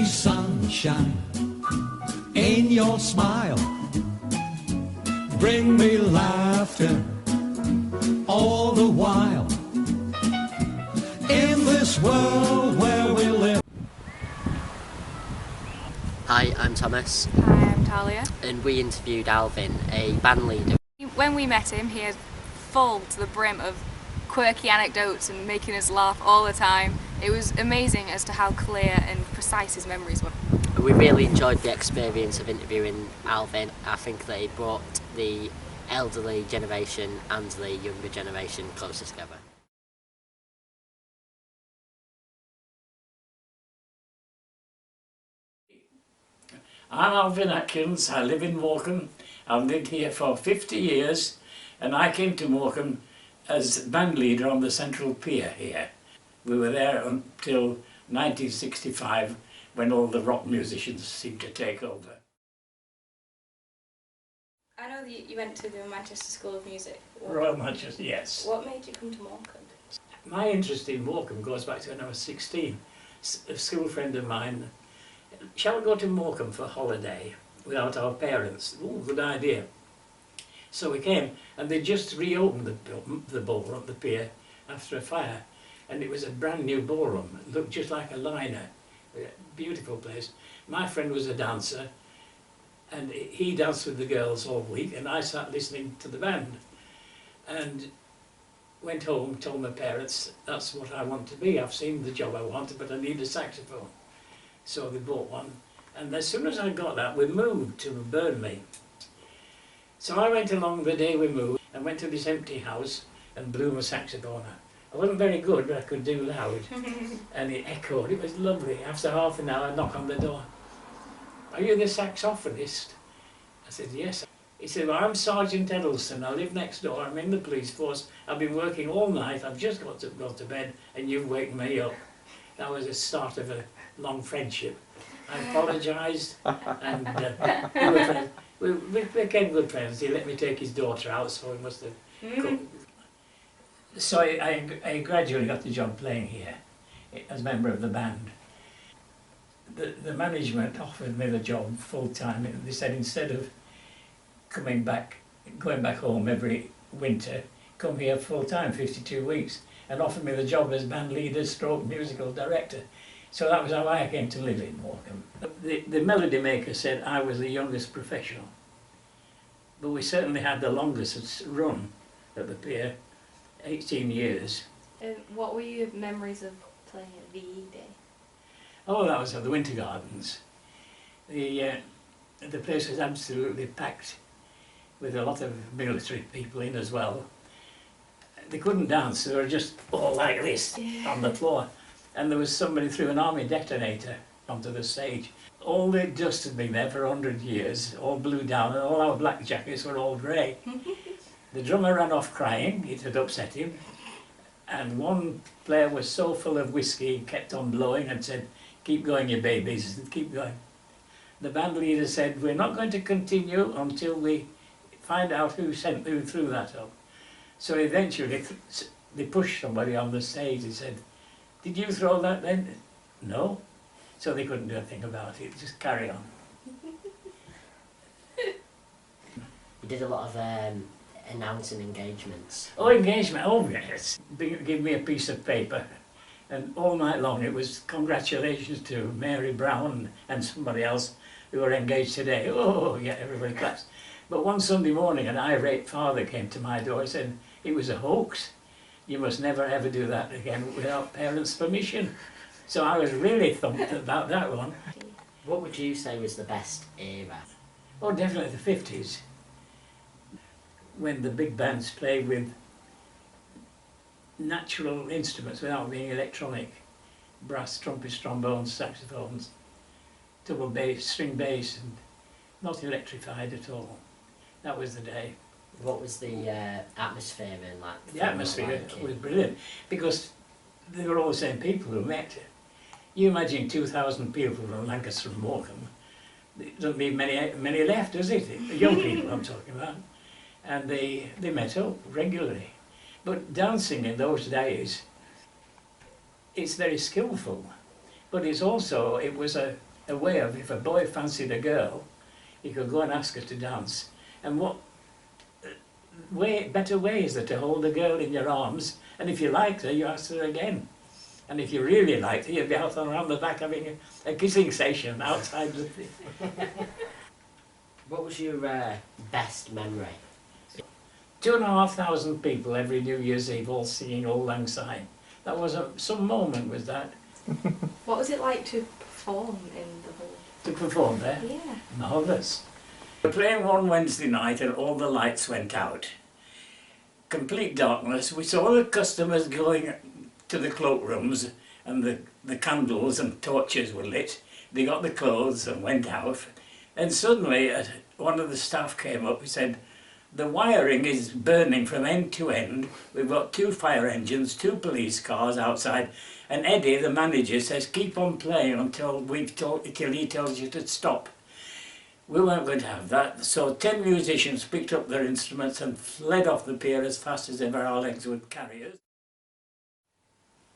me sunshine in your smile. Bring me laughter all the while. In this world where we live. Hi, I'm Thomas. Hi, I'm Talia. And we interviewed Alvin, a band leader. When we met him, he had full to the brim of quirky anecdotes and making us laugh all the time. It was amazing as to how clear and precise his memories were. We really enjoyed the experience of interviewing Alvin. I think that he brought the elderly generation and the younger generation closer together. I'm Alvin Atkins. I live in Morecambe. I've lived here for 50 years, and I came to Morecambe as band leader on the central pier here. We were there until 1965, when all the rock musicians seemed to take over. I know that you went to the Manchester School of Music. Royal Manchester, yes. What made you come to Morecambe? My interest in Morecambe goes back to when I was 16. A school friend of mine, shall we go to Morecambe for holiday without our parents? Oh, good idea. So we came, and they just reopened the ballroom, the pier, after a fire, and it was a brand new ballroom. It looked just like a liner. Beautiful place. My friend was a dancer, and he danced with the girls all week, and I sat listening to the band, and went home, told my parents, that's what I want to be. I've seen the job I wanted, but I need a saxophone. So they bought one, and as soon as I got that, we moved to Burnley. So I went along the day we moved and went to this empty house and blew my saxophone. I wasn't very good, but I could do loud, and it echoed. It was lovely. After half an hour, I knock on the door. Are you the saxophonist? I said, yes. He said, well, I'm Sergeant Edelson. I live next door. I'm in the police force. I've been working all night. I've just got to go to bed, and you've wakened me up. That was the start of a long friendship. I apologised, and we became good friends. He let me take his daughter out, so he must have... So I gradually got the job playing here as a member of the band. The management offered me the job full-time. They said instead of going back home every winter, come here full-time, 52 weeks, and offered me the job as band leader stroke musical director. So that was how I came to live in Morecambe. The melody maker said I was the youngest professional, but we certainly had the longest run at the pier, 18 years. What were your memories of playing at VE Day? Oh, that was at the Winter Gardens. The place was absolutely packed with a lot of military people in as well. They couldn't dance, they were just all like this on the floor. And there was somebody threw an army detonator onto the stage. All the dust had been there for 100 years, all blew down, and all our black jackets were all grey. The drummer ran off crying, it had upset him. And one player was so full of whiskey, he kept on blowing and said, keep going, you babies, keep going. The band leader said, we're not going to continue until we find out who threw that up. So eventually they pushed somebody on the stage and said, did you throw that then? No. So they couldn't do anything about it, just carry on. You did a lot of announcing engagements. Oh, engagement, oh yes. Give me a piece of paper. And all night long it was congratulations to Mary Brown and somebody else who were engaged today. Oh, yeah, everybody claps. But one Sunday morning an irate father came to my door and said, it was a hoax. You must never ever do that again without parents' permission. So I was really thumped about that one. What would you say was the best era? Oh, definitely the 50s. When the big bands played with natural instruments without being electronic. Brass, trumpets, trombones, saxophones, double bass, string bass, and not electrified at all. That was the day. What was the atmosphere in like? The atmosphere was brilliant because they were all the same people who met. You imagine 2,000 people from Lancaster and Morecambe. There doesn't leave many left, does it? The young people I'm talking about. And they met up regularly. But dancing in those days, it's very skillful. But it's also, it was a a way of, if a boy fancied a girl, he could go and ask her to dance. And what better way is there to hold a girl in your arms, and if you liked her, you asked her again. And if you really liked her, you'd be out around the back having a kissing session outside the thing. What was your best memory? 2,500 people every New Year's Eve all singing Auld Lang Syne. That was some moment, was that. What was it like to perform in the hall? To perform there? Yeah. Marvellous. We were playing one Wednesday night and all the lights went out. Complete darkness. We saw the customers going to the cloakrooms and the candles and torches were lit. They got the clothes and went out. And suddenly one of the staff came up and said, "The wiring is burning from end to end. We've got 2 fire engines, 2 police cars outside, and Eddie, the manager, says keep on playing until he tells you to stop." We weren't going to have that, so 10 musicians picked up their instruments and fled off the pier as fast as ever our legs would carry us.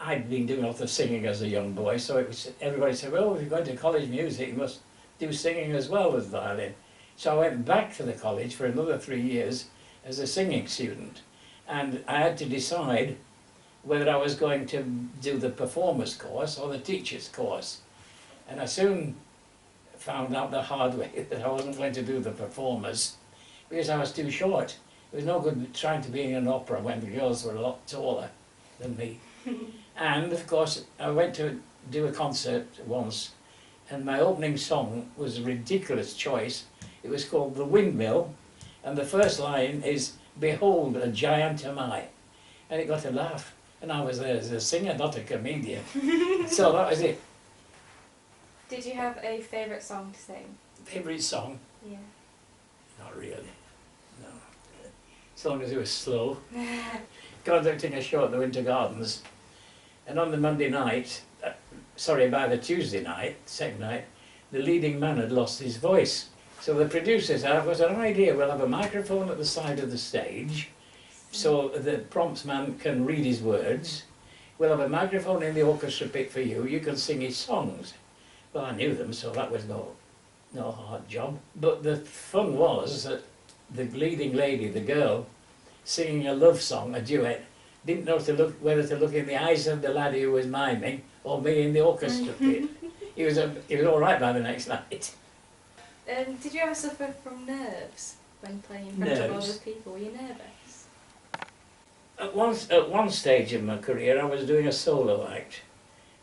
I'd been doing a lot of singing as a young boy, so everybody said, "Well, if you're going to college music, you must do singing as well as violin." So I went back to the college for another 3 years as a singing student, and I had to decide whether I was going to do the performers course or the teachers course. And I soon found out the hard way that I wasn't going to do the performers because I was too short. It was no good trying to be in an opera when the girls were a lot taller than me. And of course I went to do a concert once, and my opening song was a ridiculous choice. It was called The Windmill, and the first line is, "Behold, a giant am I." And it got a laugh, and I was there as a singer, not a comedian. So that was it. Did you have a favourite song to sing? Favourite song? Yeah. Not really, no. As long as it was slow. Conducting a show at the Winter Gardens, and on the Monday night, by the Tuesday night, second night, the leading man had lost his voice. So the producers have got an idea, we'll have a microphone at the side of the stage so the prompts man can read his words. We'll have a microphone in the orchestra pit for you, you can sing his songs. Well, I knew them, so that was no hard job. But the fun was that the leading lady, the girl, singing a love song, a duet, didn't know whether to look in the eyes of the laddie who was miming or me in the orchestra pit. He was all right by the next night. Did you ever suffer from nerves when playing in front of other people? Were you nervous? At one stage in my career, I was doing a solo act.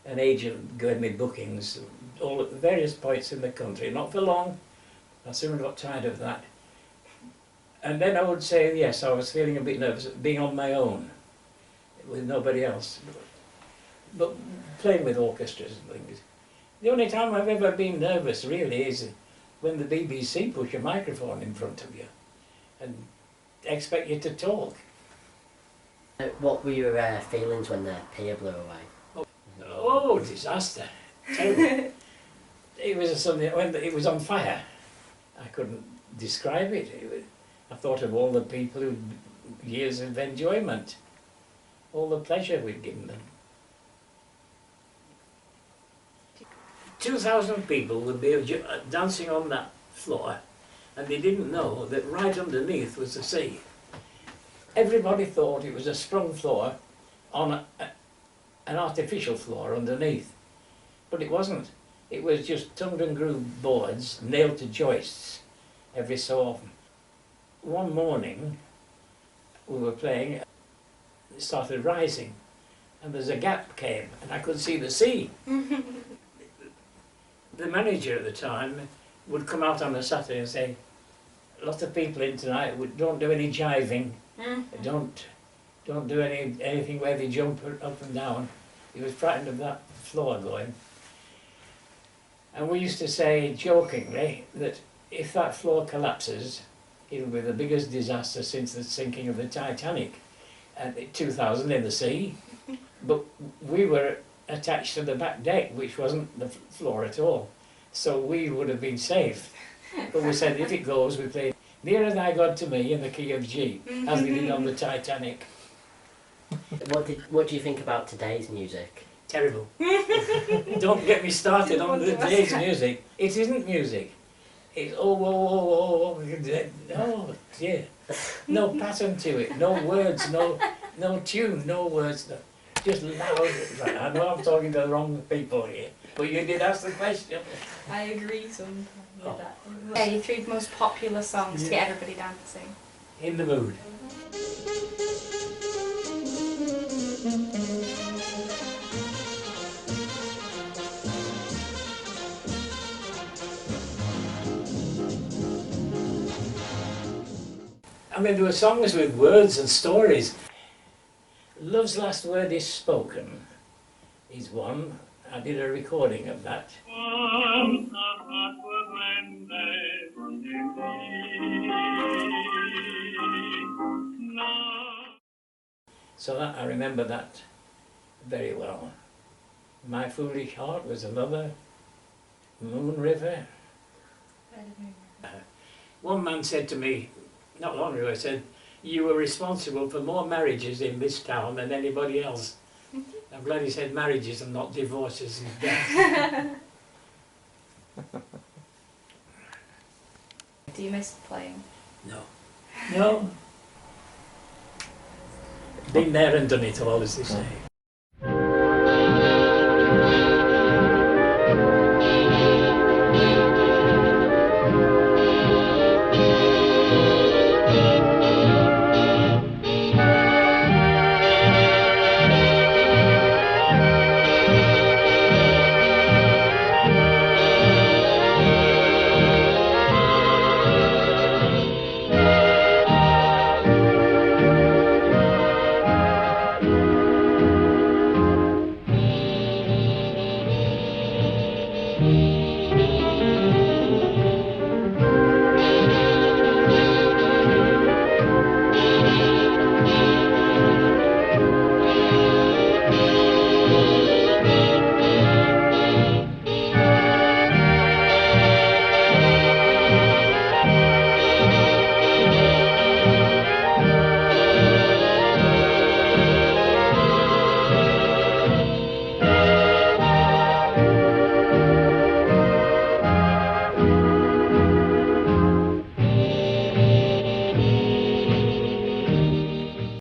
An agent gave me bookings all at various points in the country. Not for long. I soon got tired of that. And then I would say, yes, I was feeling a bit nervous being on my own, with nobody else. But playing with orchestras and things. The only time I've ever been nervous, really, is when the BBC push a microphone in front of you and expect you to talk. What were your feelings when the pier blew away? Oh, disaster. Terrible. It was something, when it was on fire, I couldn't describe it. I thought of all the people who years of enjoyment, all the pleasure we'd given them. 2,000 people would be dancing on that floor, and they didn't know that right underneath was the sea. Everybody thought it was a sprung floor on an artificial floor underneath, but it wasn't. It was just tongued and grooved boards nailed to joists every so often. One morning we were playing, it started rising, and there's a gap came, and I could see the sea. The manager at the time would come out on a Saturday and say, "A lot of people in tonight, don't do any jiving, don't do anything where they jump up and down." He was frightened of that floor going. And we used to say jokingly that if that floor collapses, it'll be the biggest disaster since the sinking of the Titanic, and 2000 in the sea. But we were attached to the back deck, which wasn't the floor at all, so we would have been safe. But we said if it goes, we played "Nearer Thy God to Me" in the key of G, as they did on the Titanic. What do you think about today's music? Terrible. Don't get me started on the day's music. It isn't music. It's oh, oh, oh, oh, oh, dear. No pattern to it, no words, no tune, no words. No. Just loud. Right, I know I'm talking to the wrong people here, but you did ask the question. I agree sometimes with that. Yeah, your 3 most popular songs to get everybody dancing. In the mood. I mean, there were songs with words and stories. Love's Last Word is Spoken is one. I did a recording of that. So that, I remember that very well. My Foolish Heart was another. Moon River. One man said to me, not long ago, he said, "You were responsible for more marriages in this town than anybody else." I'm glad he said marriages and not divorces and deaths. Do you miss playing? No. No. Been there and done it all, as they say.